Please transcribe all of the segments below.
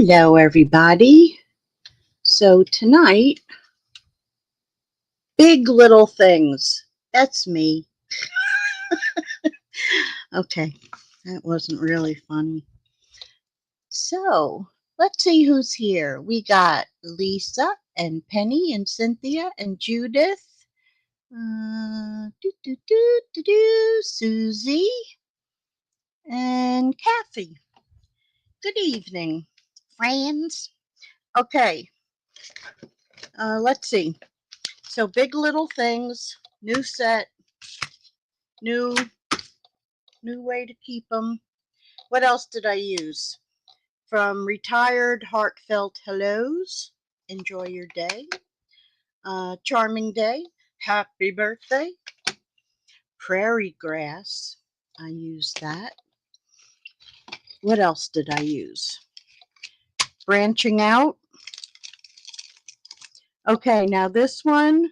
Hello, everybody. So tonight, big little things. That's me. Okay, that wasn't really funny. So let's see who's here. We got Lisa and Penny and Cynthia and Judith. Susie and Kathy. Good evening, friends. Okay, let's see. So big little things, new set, new way to keep them. What else did I use? From Retired Heartfelt Hellos, enjoy your day. Charming day, happy birthday. Prairie grass, I used that. What else did I use? Branching out. Okay, now this one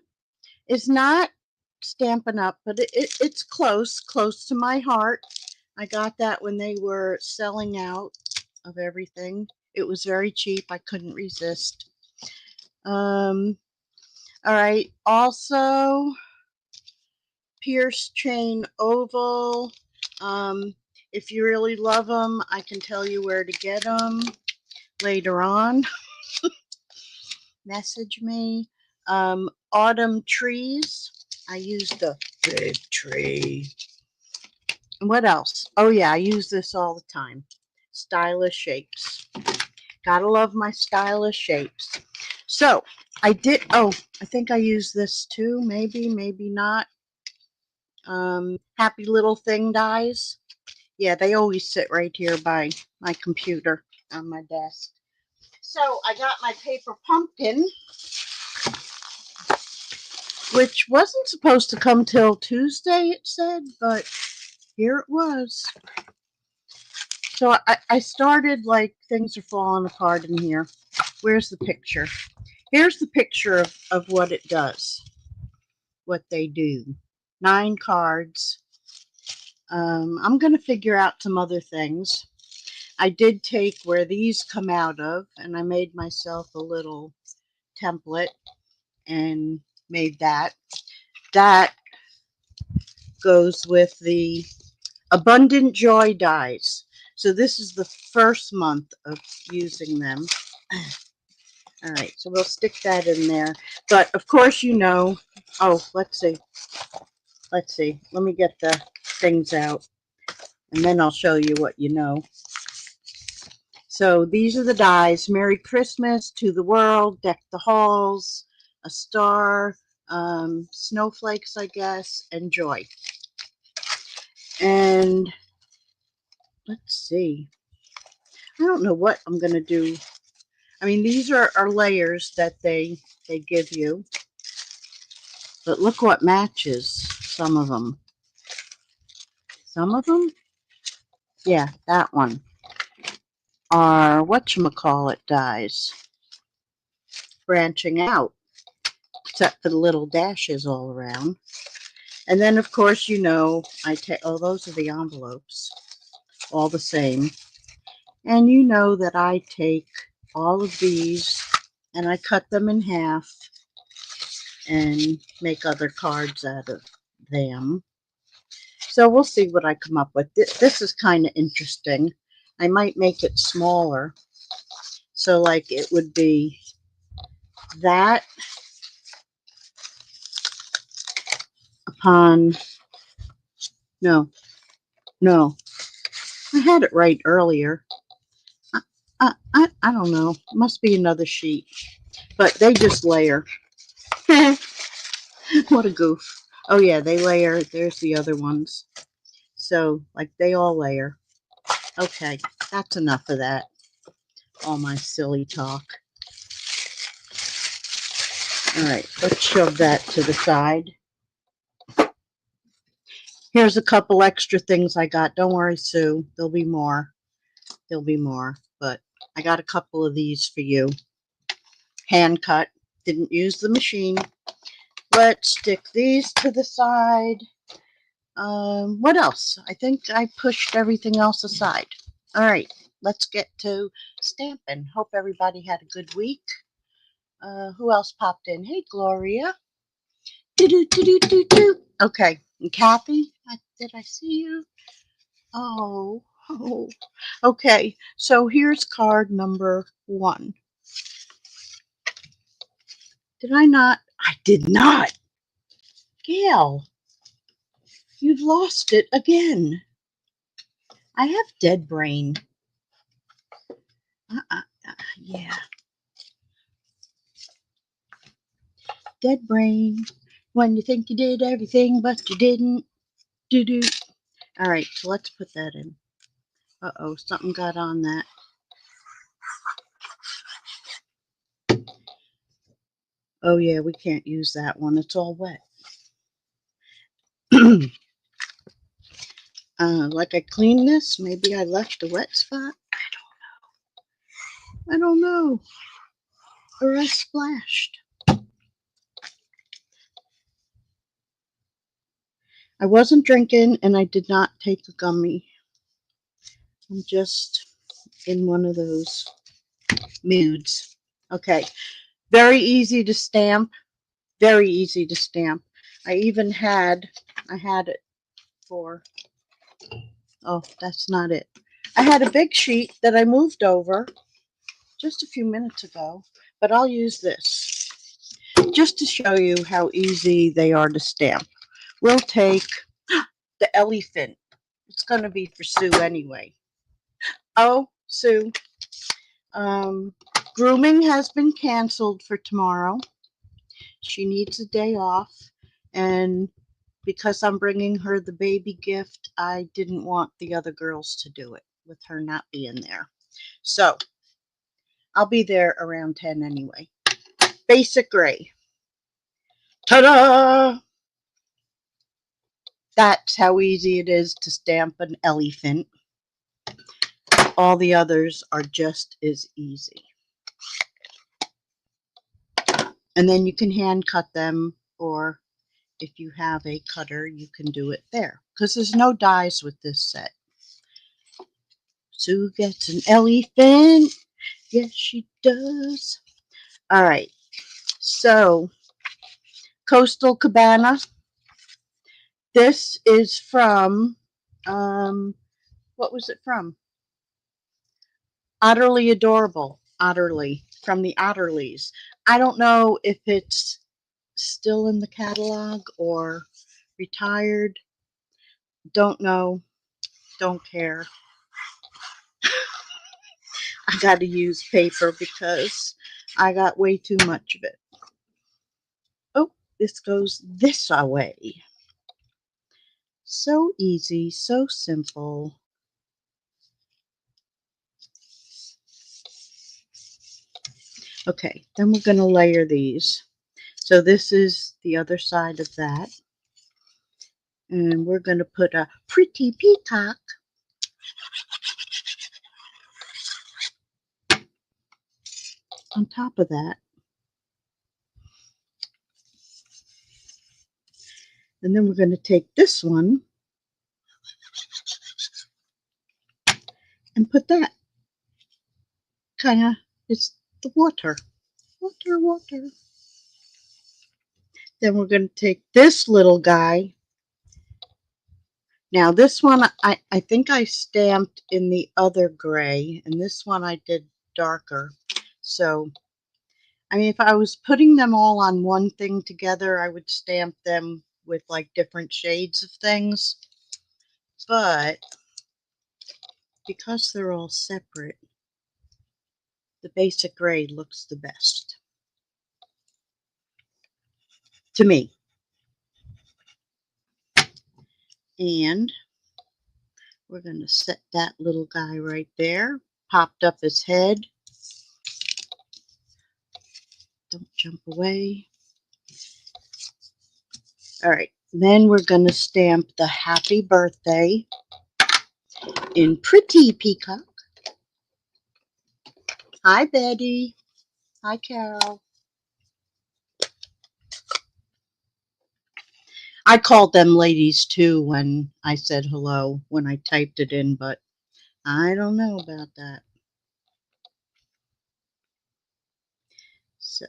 is not Stampin' Up, but it's close to my heart. I got that when they were selling out of everything. It was very cheap. I couldn't resist. All right. Also, Pierce Chain Oval. If you really love them, I can tell you where to get them later on. Message me. Autumn trees. I used the big tree. What else? Oh, yeah, I use this all the time. Stylish shapes. Gotta love my stylish shapes. So, I did, I think I used this too. Maybe not. Happy Little Thing dies. Yeah, they always sit right here by my computer on my desk. So, I got my paper pumpkin, which wasn't supposed to come till Tuesday, it said, but here it was. So I started like things are falling apart in here. Where's the picture? Here's the picture of what it does, what they do. 9 cards. I'm going to figure out some other things. I did take where these come out of, and I made myself a little template and made that. That goes with the Abundant Joy dies. So this is the first month of using them. All right, so we'll stick that in there. But of course, you know, oh, let's see. Let me get the things out, and then I'll show you what you know. So these are the dies. Merry Christmas to the world, deck the halls, a star, snowflakes, I guess, and joy. And let's see. I don't know what I'm going to do. I mean, these are layers that they give you. But look what matches some of them. Some of them? Yeah, that one. Are whatchamacallit dies. Branching out. Except for the little dashes all around. And then, of course, you know, I take, oh, those are the envelopes. All the same. And you know that I take all of these and I cut them in half and make other cards out of them. So we'll see what I come up with. This is kind of interesting. I might make it smaller. So like it would be that upon, no, I had it right earlier. I don't know. It must be another sheet. But they just layer. What a goof. Oh yeah, they layer. There's the other ones. So like they all layer. Okay, that's enough of that. All my silly talk. All right, let's shove that to the side. Here's a couple extra things I got. Don't worry, Sue. There'll be more. There'll be more. But I got a couple of these for you. Hand cut. Didn't use the machine. Let's stick these to the side. What else? I think I pushed everything else aside. All right. let's get to Stampin'. Hope everybody had a good week. Who else popped in? Hey, Gloria. Do-do-do-do-do-do. Okay, and Kathy, did I see you? Oh, okay. So here's card number 1. Did I not? I did not. Gail, you've lost it again. I have dead brain. Yeah. Dead brain. When you think you did everything, but you didn't. Do-do. All right, so let's put that in. Uh-oh, something got on that. Oh, yeah, we can't use that one. It's all wet. Like I cleaned this. Maybe I left a wet spot. I don't know. Or I splashed. I wasn't drinking and I did not take a gummy. I'm just in one of those moods. Okay. Very easy to stamp. Very easy to stamp. I had it for, oh, that's not it. I had a big sheet that I moved over just a few minutes ago, but I'll use this just to show you how easy they are to stamp. We'll take the elephant. It's going to be for Sue anyway. Oh, Sue, grooming has been canceled for tomorrow. She needs a day off, and because I'm bringing her the baby gift, I didn't want the other girls to do it with her not being there. So I'll be there around 10 anyway. Basic gray. Ta-da! That's how easy it is to stamp an elephant. All the others are just as easy. And then you can hand cut them, or if you have a cutter, you can do it there. Because there's no dies with this set. Sue gets an elephant. Yes, she does. All right. So, Coastal Cabana. This is from, what was it from? Otterly Adorable. Otterly. From the Otterlies. I don't know if it's still in the catalog or retired. Don't know. Don't care. I got to use paper because I got way too much of it. Oh, this goes this way. So easy, so simple. Okay, then we're going to layer these. So this is the other side of that. And we're going to put a pretty peacock on top of that. And then we're going to take this one and put that. Kind of, it's the water. Water. Then we're going to take this little guy. Now this one, I think I stamped in the other gray, and this one I did darker. So, I mean, if I was putting them all on one thing together, I would stamp them with like different shades of things. But because they're all separate, the basic gray looks the best to me. And we're going to set that little guy right there. Popped up his head. Don't jump away. All right. Then we're going to stamp the happy birthday in pretty peacock. Hi, Betty. Hi, Carol. I called them ladies too when I said hello, when I typed it in, but I don't know about that. So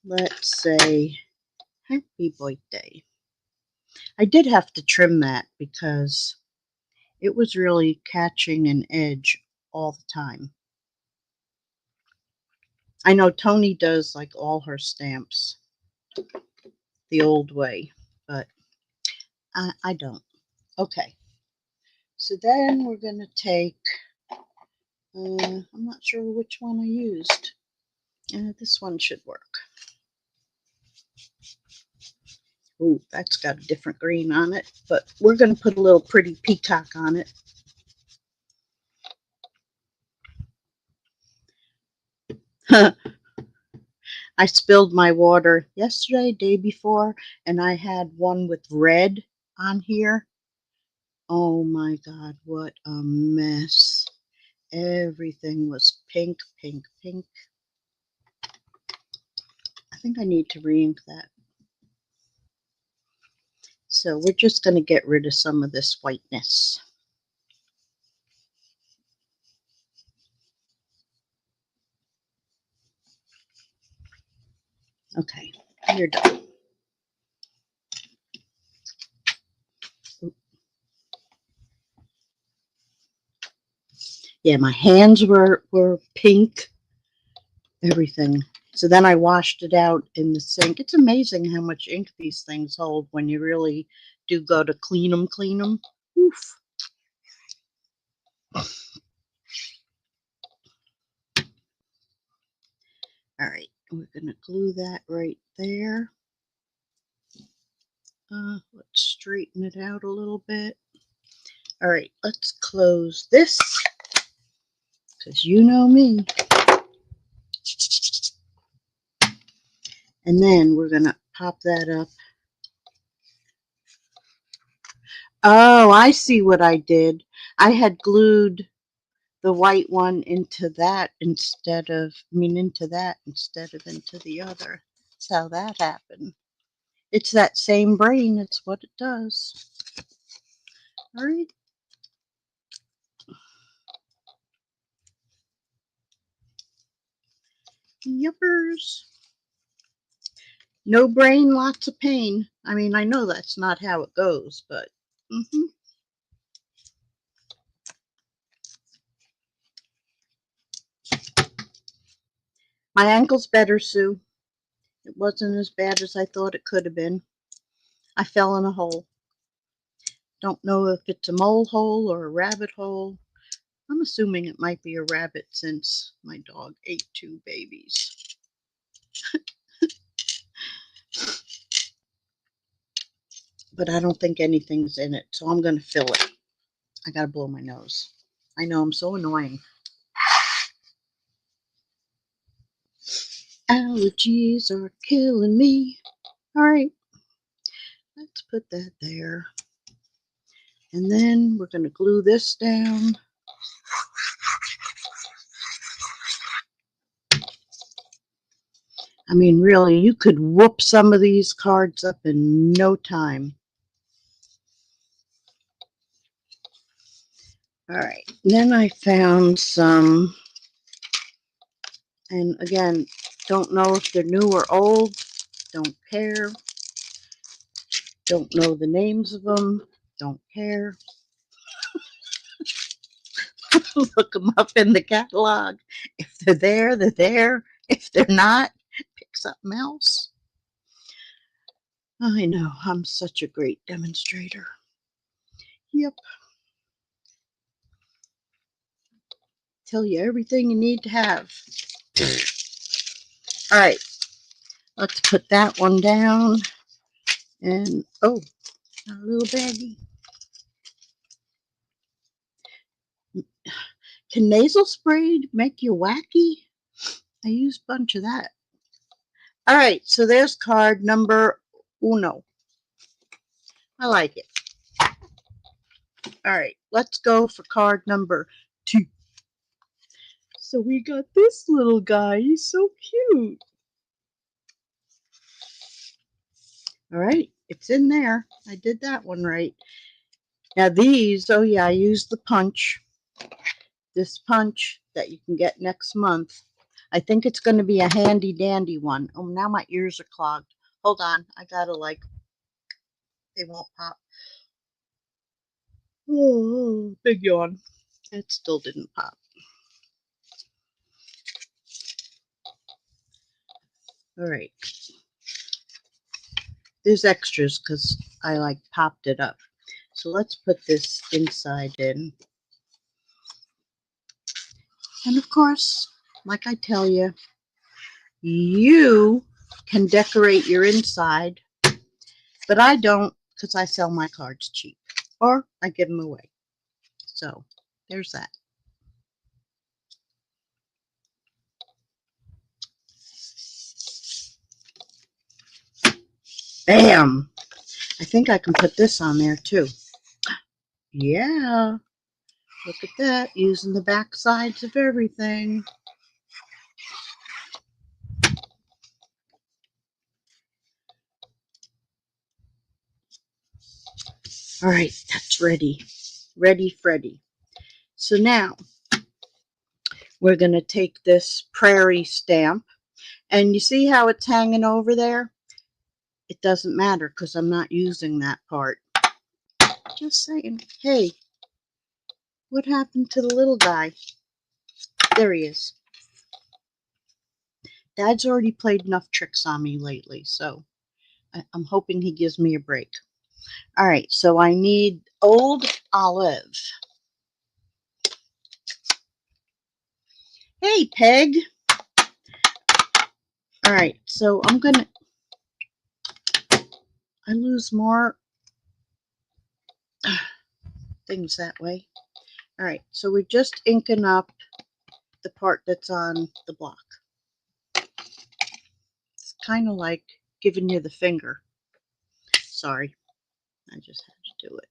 let's say happy birthday. I did have to trim that because it was really catching an edge all the time. I know Tony does like all her stamps the old way, but I don't. Okay, so then we're going to take, I'm not sure which one I used. This one should work. Ooh, that's got a different green on it, but we're going to put a little pretty peacock on it. I spilled my water yesterday, day before, and I had one with red on here. Oh my God, what a mess. Everything was pink, pink, pink. I think I need to re-ink that. So we're just going to get rid of some of this whiteness. Okay, you're done. Yeah, my hands were pink, everything. So then I washed it out in the sink. It's amazing how much ink these things hold when you really do go to clean them, clean them. Oof. All right, we're going to glue that right there. Let's straighten it out a little bit. All right, let's close this, because you know me. And then we're going to pop that up. Oh, I see what I did. I had glued the white one into that instead of, into that instead of into the other. That's how that happened. It's that same brain. It's what it does. All right. Yuppers. No brain, lots of pain. I mean, I know that's not how it goes, but my ankle's better, Sue. It wasn't as bad as I thought it could have been. I fell in a hole. Don't know if it's a mole hole or a rabbit hole. I'm assuming it might be a rabbit since my dog ate 2 babies. But I don't think anything's in it, so I'm going to fill it. I got to blow my nose. I know, I'm so annoying. Allergies are killing me. All right, let's put that there. And then we're going to glue this down. I mean, really, you could whoop some of these cards up in no time. All right, then I found some, and again, don't know if they're new or old, don't care. Don't know the names of them, don't care. Look them up in the catalog. If they're there, they're there. If they're not, pick something else. I know, I'm such a great demonstrator. Yep. Tell you everything you need to have. All right, let's put that one down. And, oh, a little baggie. Can nasal spray make you wacky? I used a bunch of that. All right, so there's card number uno. I like it. All right, let's go for card number 2. So we got this little guy. He's so cute. All right, it's in there. I did that one right. Now these, oh yeah, I used the punch. this punch that you can get next month. I think it's going to be a handy dandy one. Oh, now my ears are clogged. Hold on. I got to they won't pop. Oh, big yawn. It still didn't pop. All right. There's extras because I popped it up. So let's put this inside in. And of course, like I tell you, you can decorate your inside, but I don't because I sell my cards cheap or I give them away. So there's that. Bam! I think I can put this on there too. Yeah. Look at that. Using the back sides of everything. All right. That's ready. Ready, Freddy. So now we're going to take this Prairie stamp. And you see how it's hanging over there? It doesn't matter because I'm not using that part. Just saying, hey, what happened to the little guy? There he is. Dad's already played enough tricks on me lately, so I'm hoping he gives me a break. All right, so I need Old Olive. Hey, Peg. All right, so I lose more things that way. All right, so we're just inking up the part that's on the block. It's kind of like giving you the finger. Sorry, I just had to do it.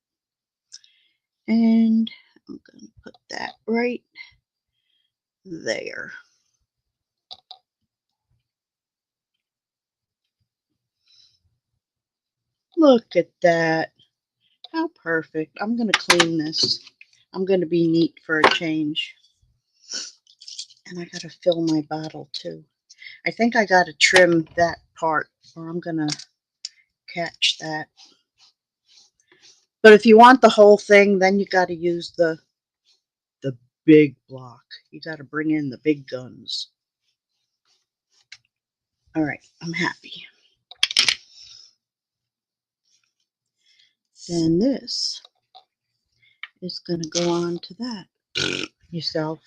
And I'm going to put that right there. Look at that. How perfect. I'm going to clean this. I'm going to be neat for a change. And I got to fill my bottle too. I think I got to trim that part or I'm going to catch that. But if you want the whole thing, then you got to use the big block. You got to bring in the big guns. All right, I'm happy. Then this is going to go on to that yourself.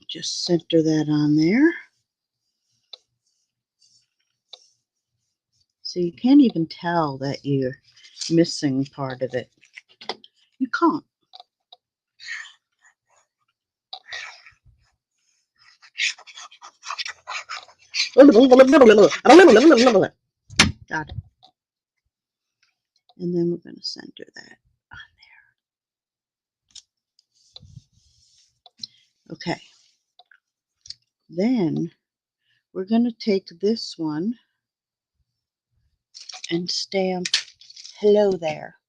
Just center that on there. So you can't even tell that you're missing part of it. You can't. Got it. And then we're going to center that on there. Okay. Then we're going to take this one and stamp hello there.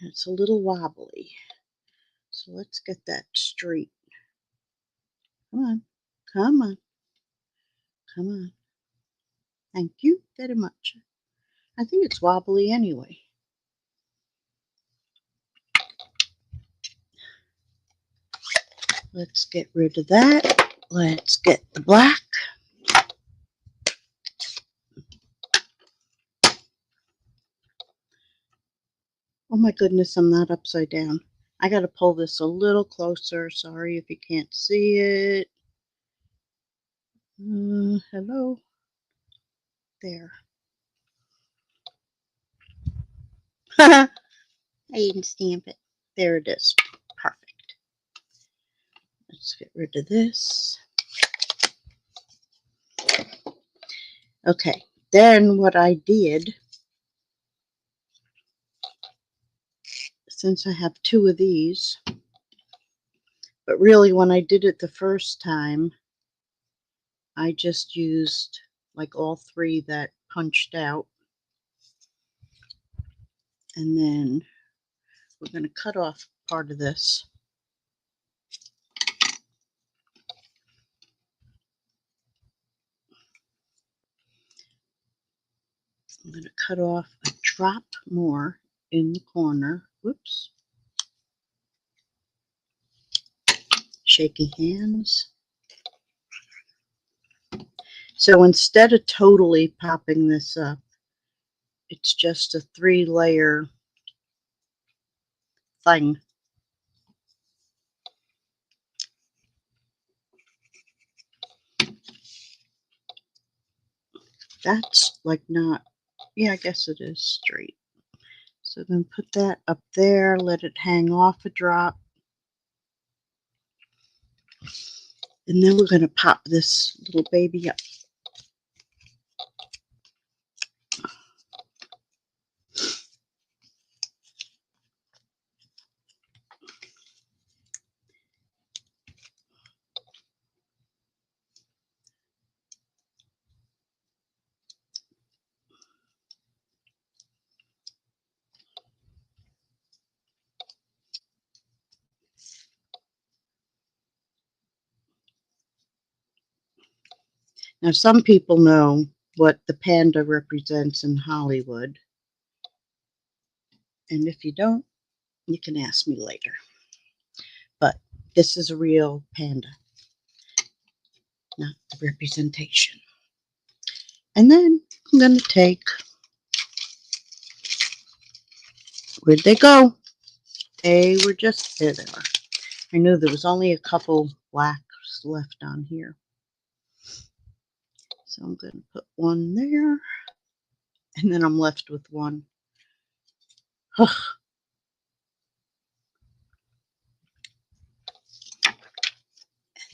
It's a little wobbly. So let's get that straight. Come on. Come on. Come on. Thank you very much. I think it's wobbly anyway. Let's get rid of that. Let's get the black. Oh my goodness, I'm not upside down. I got to pull this a little closer. Sorry if you can't see it. Hello. There. I didn't stamp it. There it is. Perfect. Let's get rid of this. Okay. Then what I did, since I have two of these, But really, when I did it the first time, I just used like all three that punched out. And then we're going to cut off part of this. I'm going to cut off a drop more in the corner. Whoops. Shaky hands. So instead of totally popping this up, it's just a 3-layer thing. That's like not, yeah, I guess it is straight. So then put that up there, let it hang off a drop. And then we're going to pop this little baby up. Now, some people know what the panda represents in Hollywood. And if you don't, you can ask me later. But this is a real panda, not the representation. And then I'm going to take, where'd they go? They were just, there they are. I knew there was only a couple blacks left on here. So I'm going to put one there. And then I'm left with one. And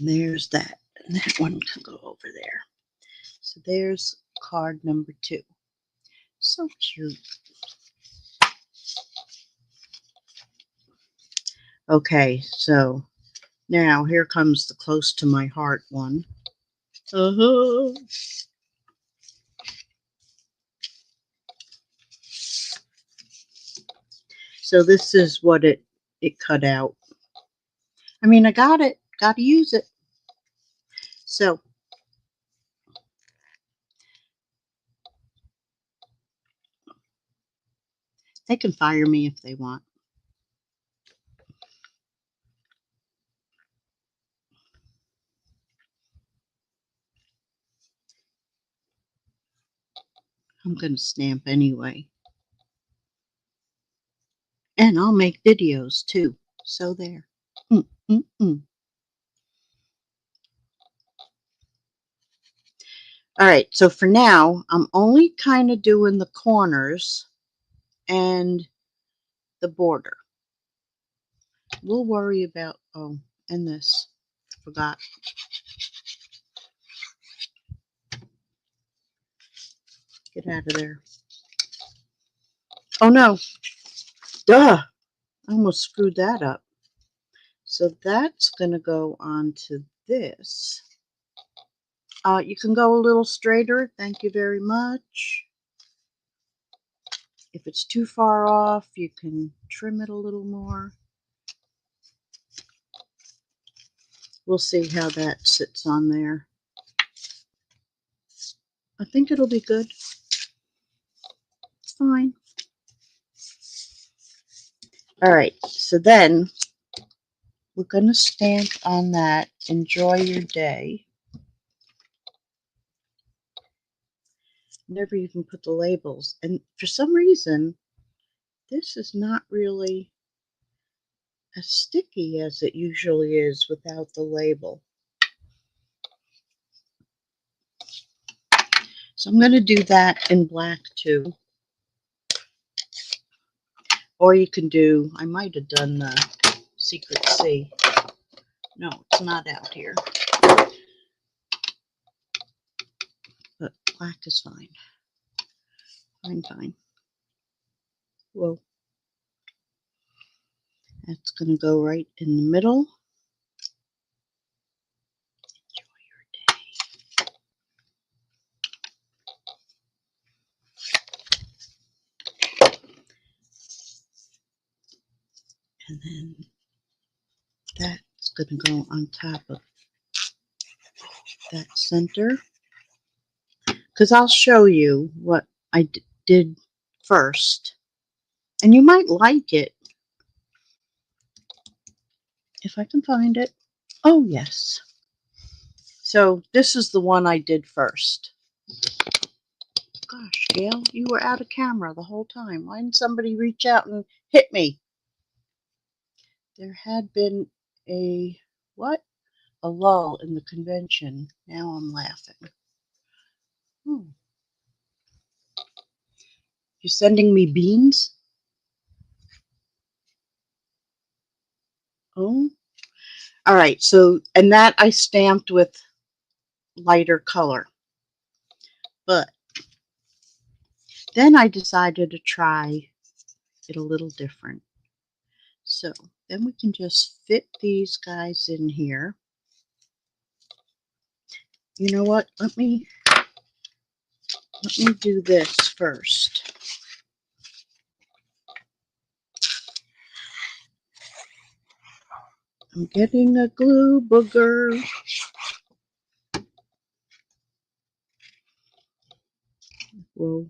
there's that. And that one can go over there. So there's card number 2. So cute. Okay, so now here comes the close to my heart one. Uh-huh. So this is what it cut out. I mean, I got it. Got to use it. So they can fire me if they want. I'm going to stamp anyway. And I'll make videos too. So there. All right, so for now, I'm only kind of doing the corners and the border. We'll worry about, oh, and this. Forgot. Get out of there. Oh no. Duh. I almost screwed that up. So that's going to go onto this. You can go a little straighter. Thank you very much. If it's too far off, you can trim it a little more. We'll see how that sits on there. I think it'll be good. It's fine. All right, so then we're going to stamp on that. Enjoy your day. Never even put the labels. And for some reason, this is not really as sticky as it usually is without the label. So I'm going to do that in black too. Or you can do, I might have done the Secret C. No, it's not out here. But black is fine. Fine, fine. Whoa. That's going to go right in the middle. then that's going to go on top of that center. Because I'll show you what I did first. And you might like it. If I can find it. Oh, yes. So this is the one I did first. Gosh, Gail, you were out of camera the whole time. Why didn't somebody reach out and hit me? There had been a, what? A lull in the convention. Now I'm laughing. You're sending me beans? Oh. All right, so, and that I stamped with lighter color. But then I decided to try it a little different. So then we can just fit these guys in here. You know what? Let me do this first. I'm getting a glue booger. Whoa.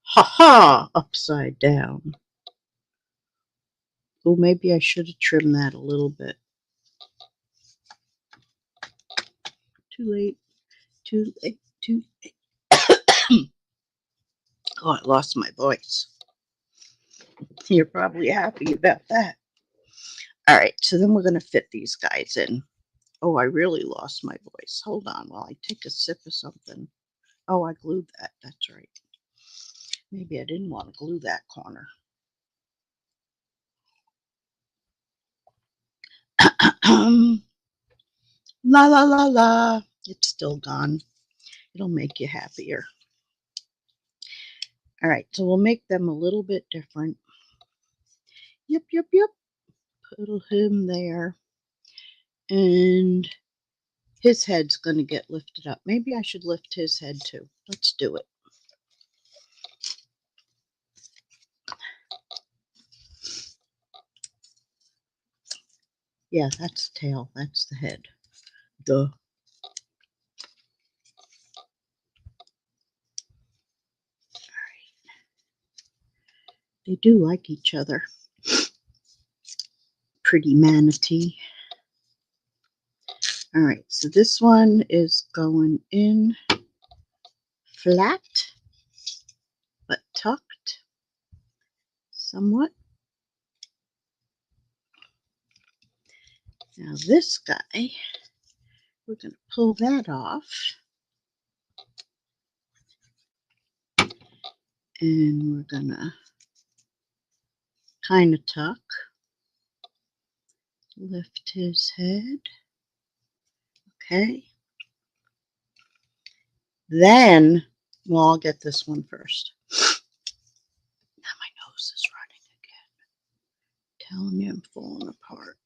Ha ha! Upside down. Oh, maybe I should have trimmed that a little bit. Too late. Too late. Too late. Oh, I lost my voice. You're probably happy about that. All right, so then we're going to fit these guys in. Oh, I really lost my voice. Hold on while I take a sip of something. Oh, I glued that. That's right. Maybe I didn't want to glue that corner. La la la la. It's still gone. It'll make you happier. All right, so we'll make them a little bit different. Yep, yep, yep. Put him there. And his head's going to get lifted up. Maybe I should lift his head too. Let's do it. Yeah, that's the tail. That's the head. Duh. They do like each other. Pretty manatee. All right, so this one is going in flat, but tucked somewhat. Now this guy, we're going to pull that off. And we're going to kind of tuck. Lift his head. Okay. Then, well, I'll get this one first. Now my nose is running again. Telling me I'm falling apart.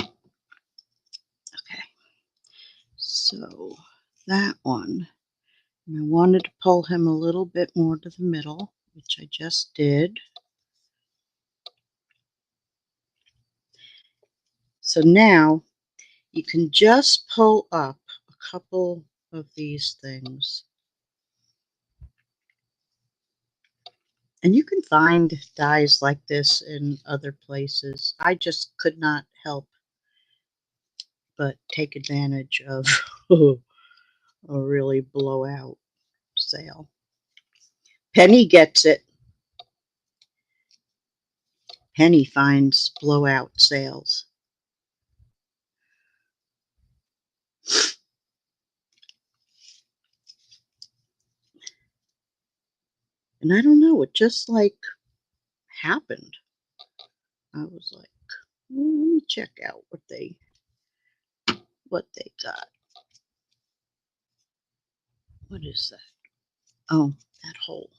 Okay. So that one. And I wanted to pull him a little bit more to the middle, which I just did. So now you can just pull up a couple of these things. And you can find dies like this in other places. I just could not help but take advantage of a really blowout sale. Penny gets it. Penny finds blowout sales. And I don't know, it just like happened. I was like, well, let me check out what they got. What is that? Oh, that hole.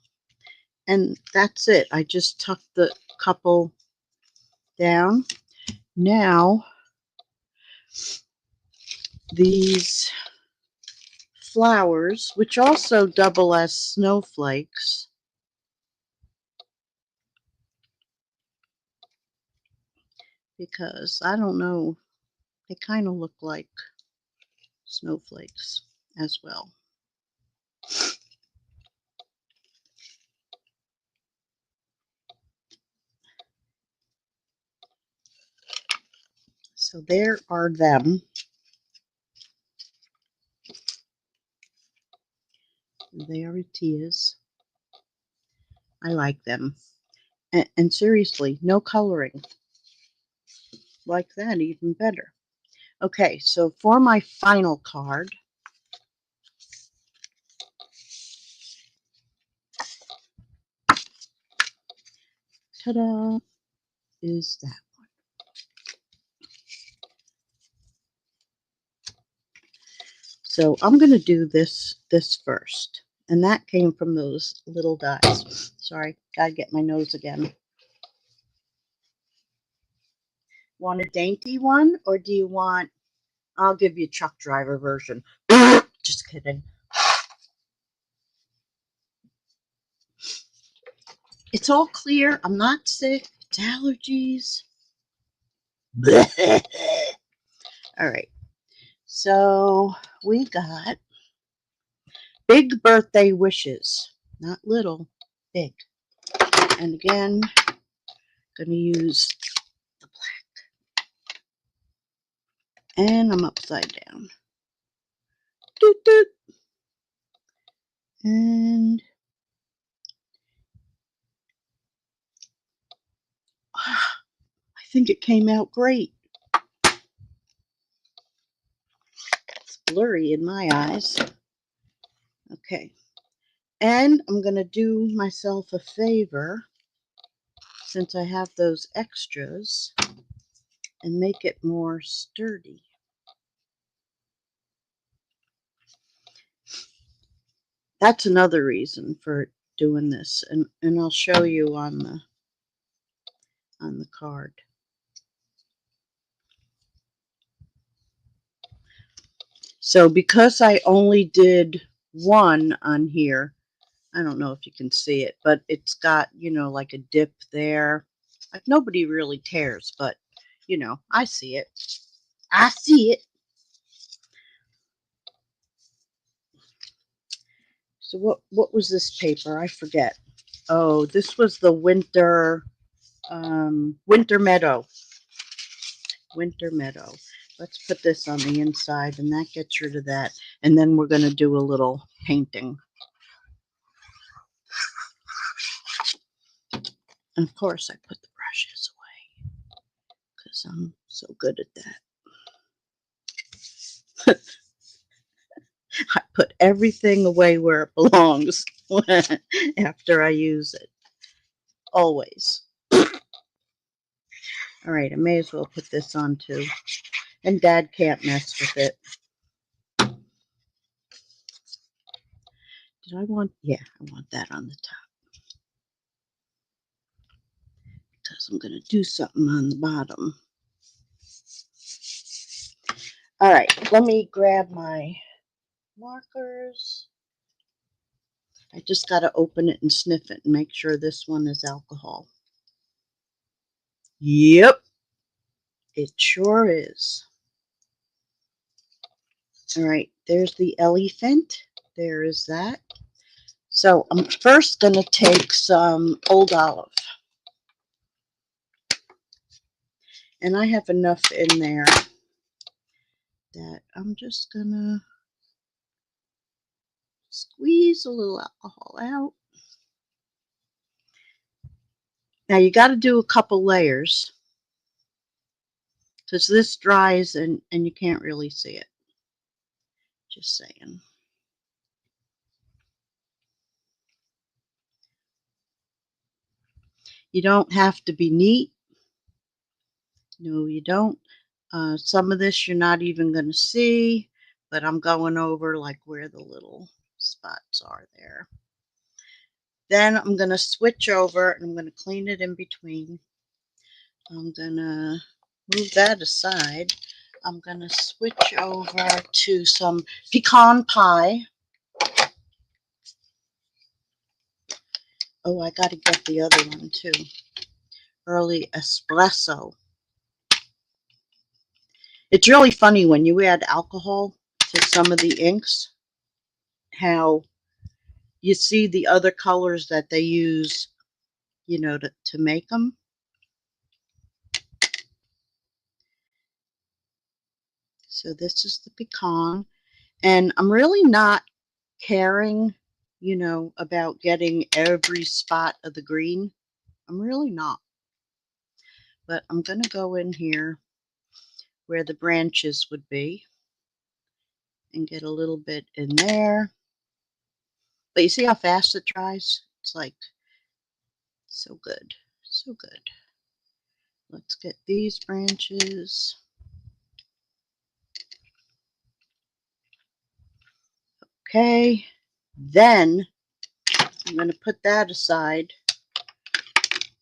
And that's it. I just tucked the couple down. Now, these flowers, which also double as snowflakes, because I don't know, they kind of look like snowflakes as well. So there are them. There it is. I like them. And seriously, no coloring. Like that, even better. Okay, so for my final card, ta-da, is that one. So I'm going to do this first. And that came from those little dies. Sorry, gotta get my nose again. Want a dainty one, or do you want, I'll give you a truck driver version. Just kidding. It's all clear. I'm not sick. It's allergies. All right. So we got big birthday wishes. Not little, big. And again, going to use the black. And I'm upside down. Doot, doot. And I think it came out great. It's blurry in my eyes. Okay. And I'm going to do myself a favor, since I have those extras, and make it more sturdy. That's another reason for doing this, and I'll show you on the card. So because I only did one on here, I don't know if you can see it, but it's got, you know, like a dip there. Like nobody really cares, but you know, I see it. I see it. So what was this paper? I forget. Oh, this was the winter meadow. Winter meadow. Let's put this on the inside, and that gets rid of that. And then we're going to do a little painting. And of course, I put the brushes away because I'm so good at that. I put everything away where it belongs after I use it. Always. All right, I may as well put this on too. And Dad can't mess with it. Did I want? Yeah, I want that on the top. Because I'm going to do something on the bottom. All right, let me grab my markers. I just got to open it and sniff it and make sure this one is alcohol. Yep, it sure is. All right, there's the elephant. There is that. So I'm first going to take some Old Olive. And I have enough in there that I'm just going to squeeze a little alcohol out. Now you got to do a couple layers, because this dries and you can't really see it. Just saying. You don't have to be neat. No, you don't. Some of this you're not even going to see, but I'm going over like where the little spots are there. Then I'm going to switch over and I'm going to clean it in between. I'm going to move that aside. I'm going to switch over to some pecan pie. Oh, I got to get the other one too. Early espresso. It's really funny when you add alcohol to some of the inks, how you see the other colors that they use, you know, to make them. So this is the pecan. And I'm really not caring, you know, about getting every spot of the green. I'm really not. But I'm going to go in here where the branches would be and get a little bit in there. But you see how fast it dries? It's like so good. So good. Let's get these branches. Okay. Then I'm going to put that aside.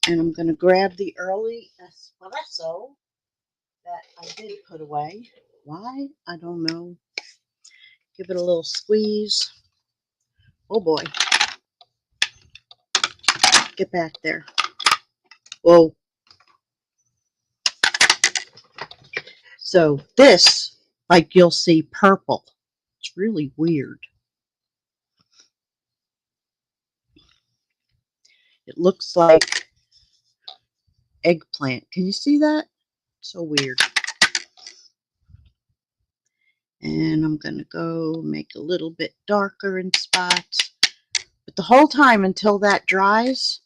And I'm going to grab the early espresso that I did put away. Why? I don't know. Give it a little squeeze. Oh boy. Get back there. Whoa. So this, like you'll see purple. It's really weird. It looks like eggplant. Can you see that? So weird. And I'm going to go make a little bit darker in spots. But the whole time until that dries,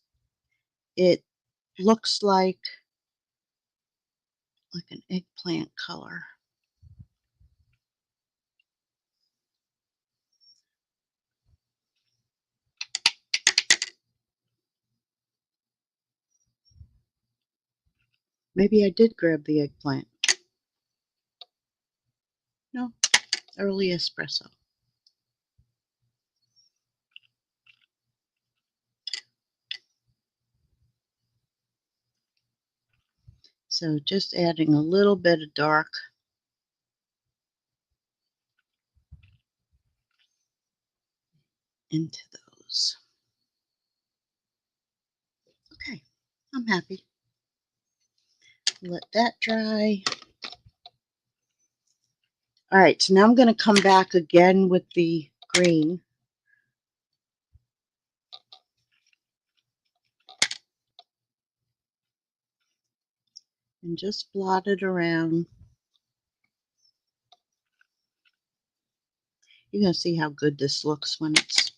it looks like an eggplant color. Maybe I did grab the eggplant. No, early espresso. So just adding a little bit of dark. Into those. Okay, I'm happy. Let that dry. All right, so now I'm going to come back again with the green. And just blot it around. You're going to see how good this looks when it's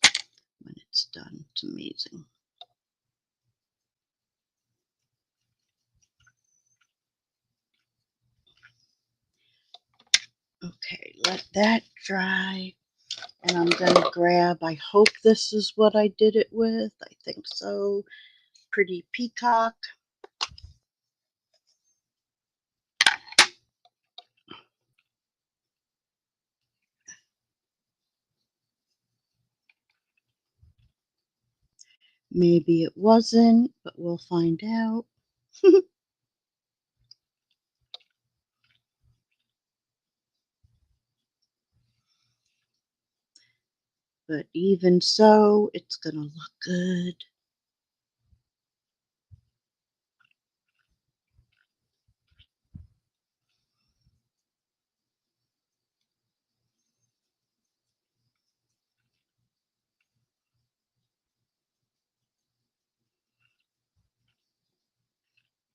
done. It's amazing. Okay, let that dry. And I'm going to grab, I hope this is what I did it with. I think so. Pretty Peacock. Maybe it wasn't, but we'll find out. But even so, it's going to look good.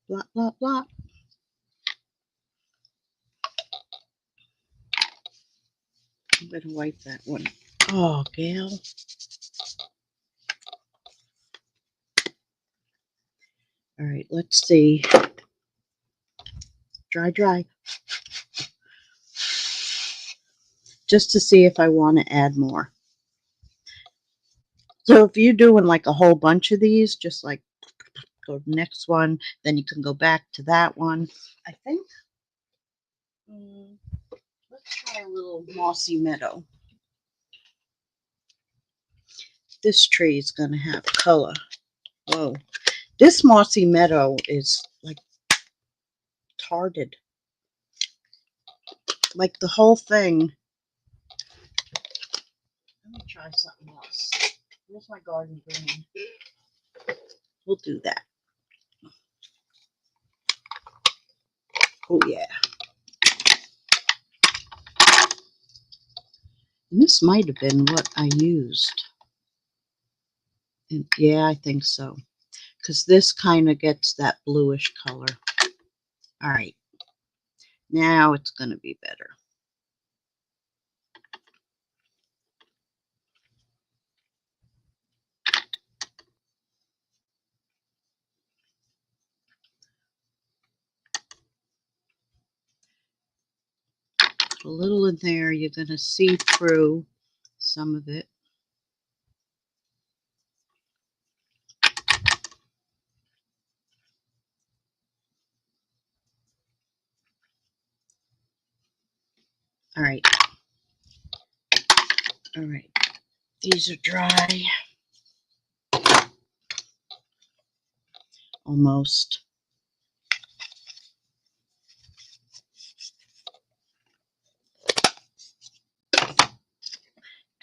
Blah, blah, blah. I'm going to wipe that one. Oh, Gail. All right, let's see. Dry, dry. Just to see if I want to add more. So if you're doing like a whole bunch of these, just like go to the next one, then you can go back to that one. I think, let's try a little Mossy Meadow. this tree is going to have color. Whoa. This mossy meadow is like tarted. Like the whole thing. Let me try something else. Where's my garden green? We'll do that. Oh, yeah. And this might have been what I used. And yeah, I think so. Because this kind of gets that bluish color. All right. Now it's going to be better. A little in there, you're going to see through some of it. All right. All right. These are dry. Almost.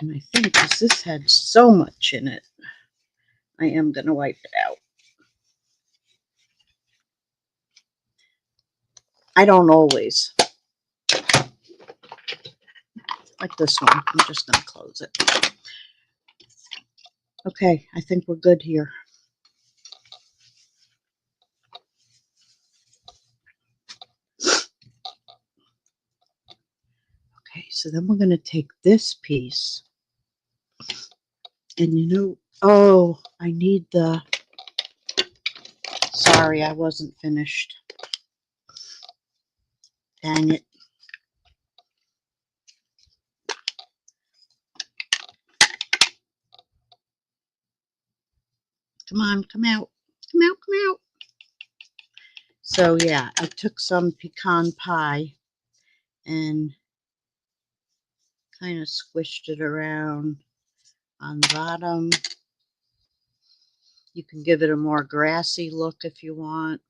And I think because this had so much in it, I am going to wipe it out. I don't always. Like this one. I'm just going to close it. Okay, I think we're good here. Okay, so then we're going to take this piece. And you know, oh, I need the, sorry, I wasn't finished. Dang it. Come on, come out. Come out, come out. So yeah, I took some pecan pie and kind of squished it around on the bottom. You can give it a more grassy look if you want.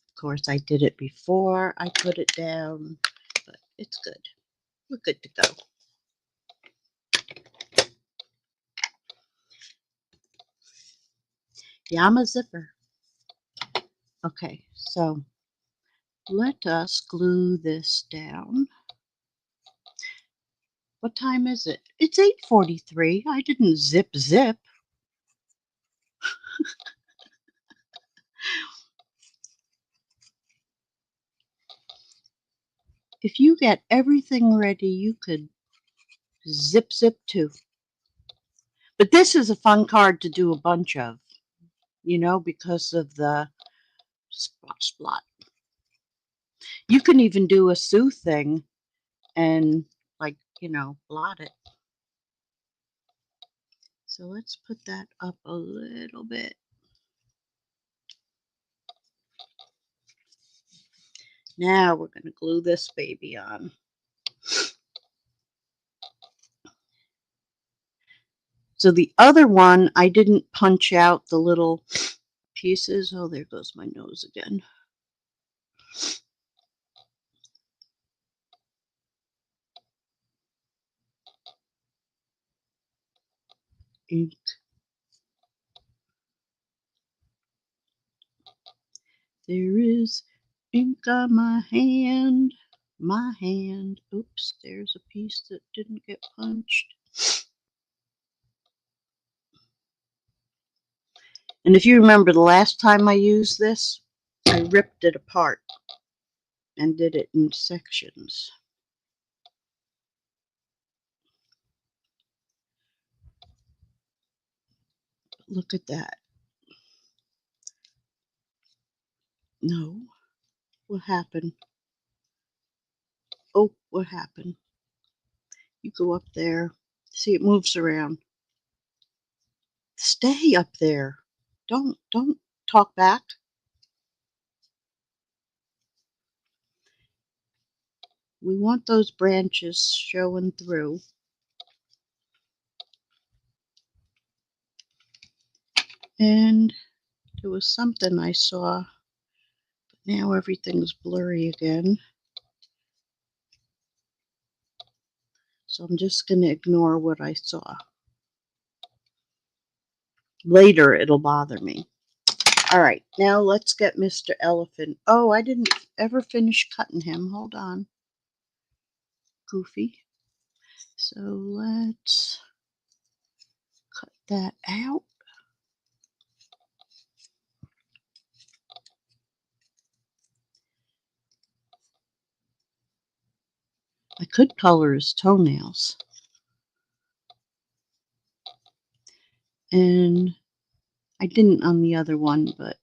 Of course, I did it before I put it down, but it's good. We're good to go. Yama zipper. Okay, so let us glue this down. What time is it? It's 8:43. I didn't zip. If you get everything ready, you could zip too. But this is a fun card to do a bunch of, you know, because of the spot. You can even do a Sue thing and, like, you know, blot it. So let's put that up a little bit. Now we're going to glue this baby on. So the other one, I didn't punch out the little pieces. Oh, there goes my nose again. Ink. There is ink on my hand. Oops, there's a piece that didn't get punched. And if you remember the last time I used this, I ripped it apart and did it in sections. Look at that. No. What happened? Oh, what happened? You go up there. See, it moves around. Stay up there. Don't talk back. We want those branches showing through. And there was something I saw, but now everything's blurry again. So I'm just going to ignore what I saw. Later it'll bother me. All right, now let's get Mr. Elephant. Oh, I didn't ever finish cutting him. Hold on. Goofy. So let's cut that out. I could color his toenails. And I didn't on the other one, but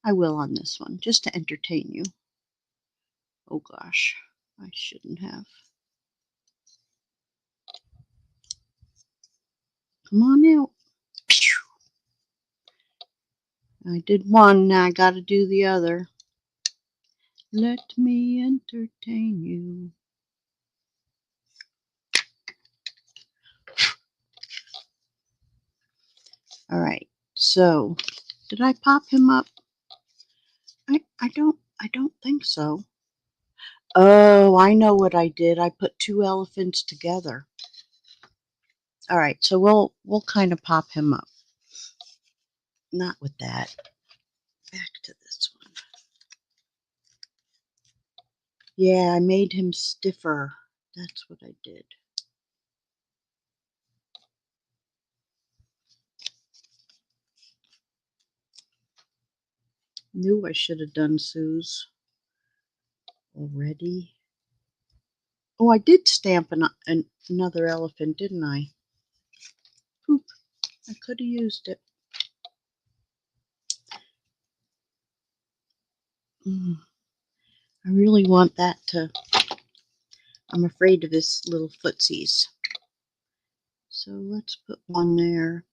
I will on this one, just to entertain you. Oh gosh, I shouldn't have. Come on out. I did one, now I gotta do the other. Let me entertain you. All right, so did I pop him up? I don't think so. Oh, I know what I did. I put two elephants together. All right, so we'll kind of pop him up. Not with that. Back to this one. Yeah, I made him stiffer. That's what I did. Knew I should have done Sue's already. Oh, I did stamp another elephant, didn't I? Poop. I could have used it. I really want that to... I'm afraid of his little footsies. So let's put one there.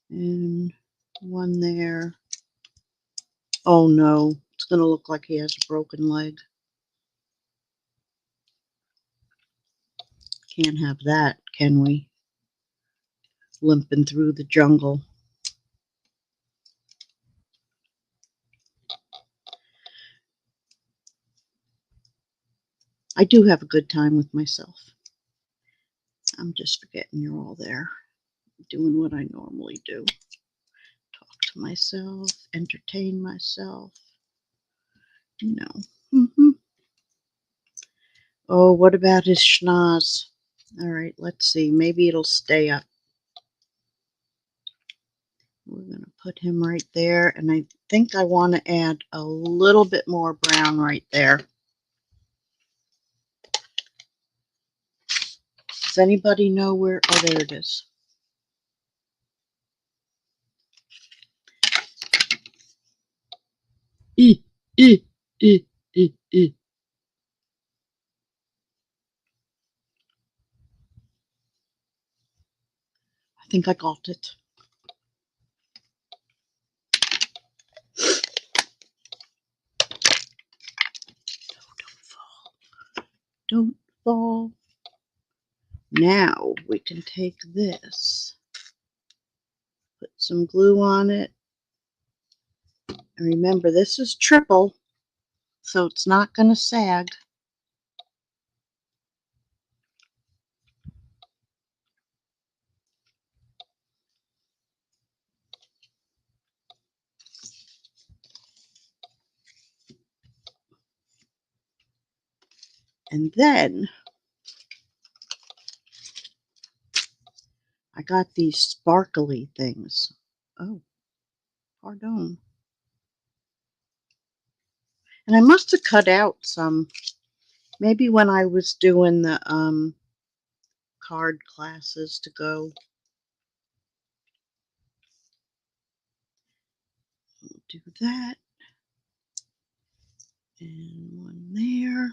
And one there. Oh no, it's going to look like he has a broken leg. Can't have that, can we? Limping through the jungle. I do have a good time with myself. I'm just forgetting you're all there. Doing what I normally do. Talk to myself, entertain myself. You know. Oh, what about his schnoz? All right, let's see. Maybe it'll stay up. We're going to put him right there. And I think I want to add a little bit more brown right there. Does anybody know where? Oh, there it is. I think I got it. Don't fall. Don't fall. Now we can take this, put some glue on it. And remember, this is triple, so it's not going to sag. And then I got these sparkly things. Oh, pardon. And I must have cut out some, maybe when I was doing the card classes to go. We'll do that. And one there.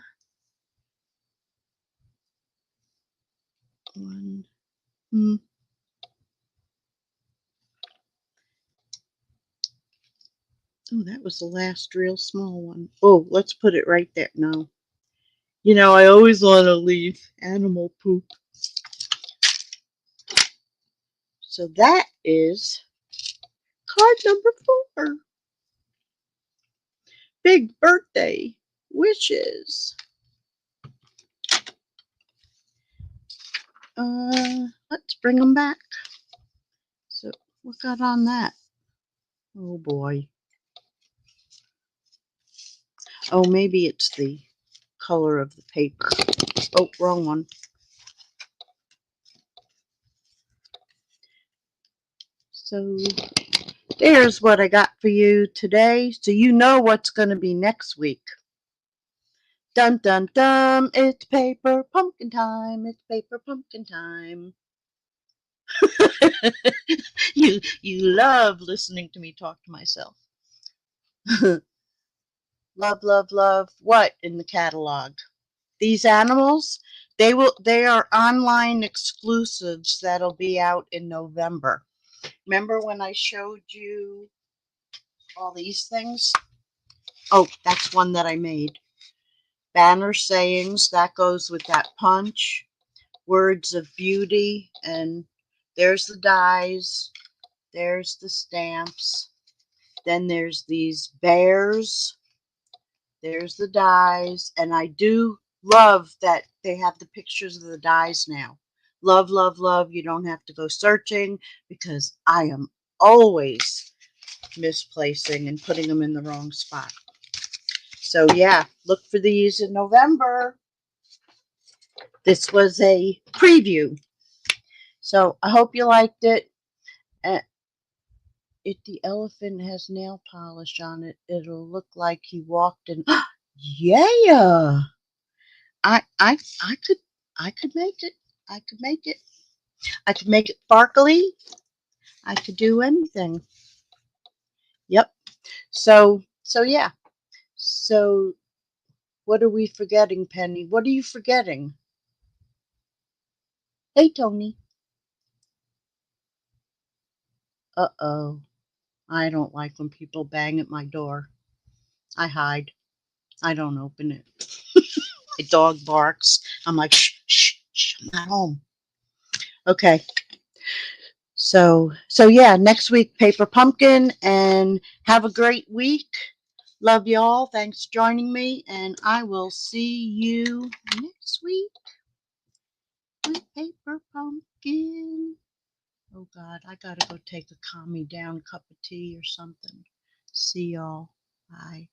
One. Oh, that was the last real small one. Oh, let's put it right there. No. You know, I always want to leave animal poop. So that is card number 4. Big birthday wishes. Let's bring them back. So what got on that? Oh boy. Oh, maybe it's the color of the paper. Oh, wrong one. So there's what I got for you today. So you know what's going to be next week. Dun dun dun, it's paper pumpkin time. It's paper pumpkin time. you love listening to me talk to myself. Love, love, love what in the catalog? These animals, they are online exclusives that'll be out in November. Remember when I showed you all these things? Oh, that's one that I made. Banner sayings, that goes with that punch. Words of beauty, and there's the dies, there's the stamps. Then there's these bears. There's the dies, and I do love that they have the pictures of the dies now. Love, love, love. You don't have to go searching because I am always misplacing and putting them in the wrong spot. So yeah, look for these in November. This was a preview. So I hope you liked it. If the elephant has nail polish on it, it'll look like he walked in. Yeah. I could make it. I could make it. I could make it sparkly. I could do anything. Yep. So yeah. So what are we forgetting, Penny? What are you forgetting? Hey, Tony. Uh-oh. I don't like when people bang at my door. I hide. I don't open it. My dog barks. I'm like, shh, shh, shh, I'm not home. Okay. So yeah, next week, Paper Pumpkin, and have a great week. Love y'all. Thanks for joining me, and I will see you next week with Paper Pumpkin. Oh God, I gotta go take a calm me down cup of tea or something. See y'all. Bye.